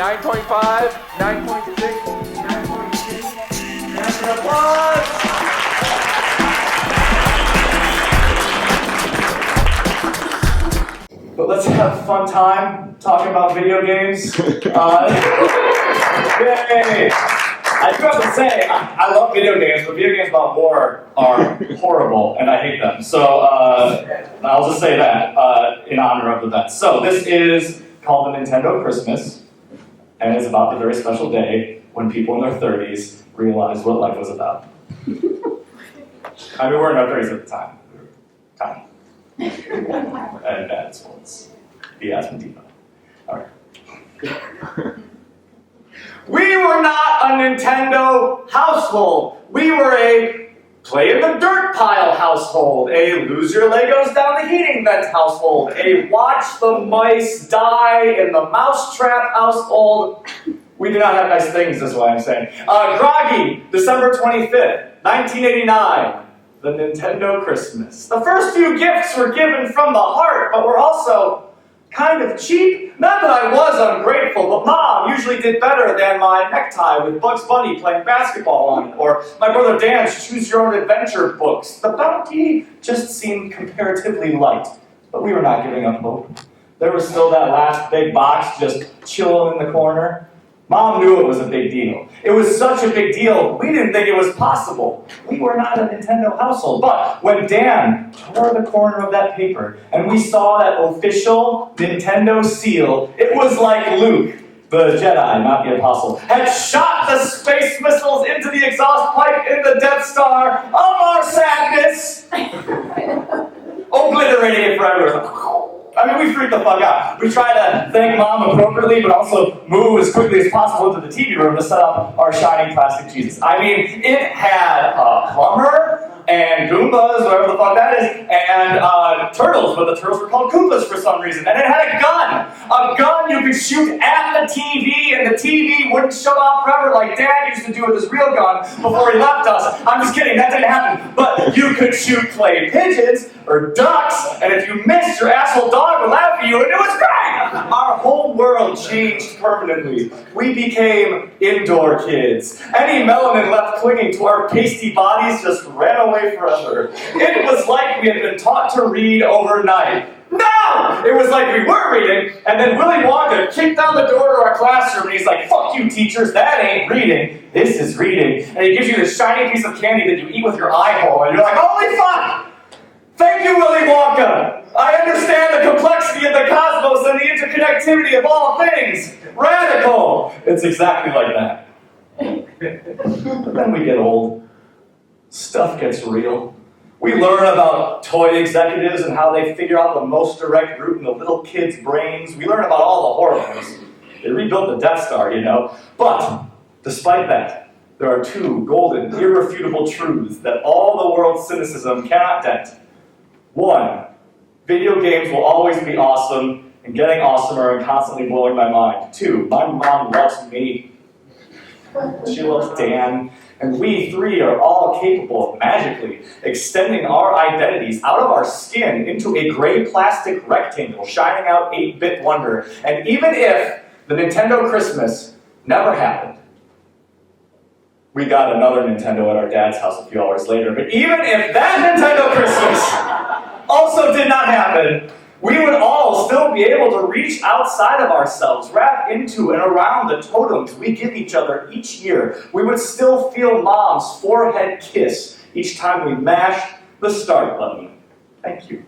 9.5, 9.6, 9.6. Round of applause! But let's have a fun time talking about video games. Yay! I do have to say, I love video games, but video games about war are horrible, and I hate them. So I'll just say that in honor of the vets. So this is called the Nintendo Christmas, and it's about the very special day when people in their 30s realized what life was about. I mean, we're in our 30s at the time. Tiny. And bad at sports. The asthma. Alright. We were not a Nintendo household. We were a play in the dirt pile household, a lose your Legos down the heating vent household, a watch the mice die in the mousetrap household. We do not have nice things, is what I'm saying. Groggy, December 25th, 1989. The Nintendo Christmas. The first few gifts were given from the heart, but were also kind of cheap. Not that I was ungrateful, but Mom usually did better than my necktie with Bugs Bunny playing basketball on it, or my brother Dan's Choose Your Own Adventure books. The bounty just seemed comparatively light, but we were not giving up hope. There was still that last big box just chilling in the corner. Mom knew it was a big deal. It was such a big deal, we didn't think it was possible. We were not a Nintendo household. But when Dan tore the corner of that paper and we saw that official Nintendo seal, it was like Luke, the Jedi, not the Apostle, had shot the space missiles into the exhaust pipe in the Death Star of our sadness, obliterating it forever. I mean, we freaked the fuck out. We tried to thank Mom appropriately, but also move as quickly as possible into the TV room to set up our shining plastic Jesus. I mean, it had a plumber and Goombas, whatever the fuck that is, and turtles, but the turtles were called Koopas for some reason. And it had a gun you could shoot at the TV, and the TV wouldn't shut off forever like Dad used to do with his real gun before he left us. I'm just kidding, that didn't happen. But you could shoot clay pigeons or ducks, and if you missed, your asshole dog would laugh at you, and it was great! Our whole world changed permanently. We became indoor kids. Any melanin left clinging to our pasty bodies just ran away forever. It was like we had been taught to read overnight. No! It was like we were reading, and then Willy Wonka kicked down the door to our classroom, and he's like, fuck you teachers, that ain't reading, this is reading. And he gives you this shiny piece of candy that you eat with your eye hole, and you're like, holy fuck! Thank you, Willy Wonka! I understand the complexity of the cosmos and the interconnectivity of all things! Radical! It's exactly like that. But then we get old. Stuff gets real. We learn about toy executives and how they figure out the most direct route in the little kids' brains. We learn about all the horrors. They rebuilt the Death Star, you know. But, despite that, there are two golden, irrefutable truths that all the world's cynicism cannot dent. One, video games will always be awesome, and getting awesomer and constantly blowing my mind. Two, my mom loves me. She loves Dan. And we three are all capable of magically extending our identities out of our skin into a gray plastic rectangle, shining out 8-bit wonder. And even if the Nintendo Christmas never happened, we got another Nintendo at our dad's house a few hours later, but even if that Nintendo Christmas also did not happen, we would all still be able to reach outside of ourselves, wrap into and around the totems we give each other each year. We would still feel Mom's forehead kiss each time we mash the start button. Thank you.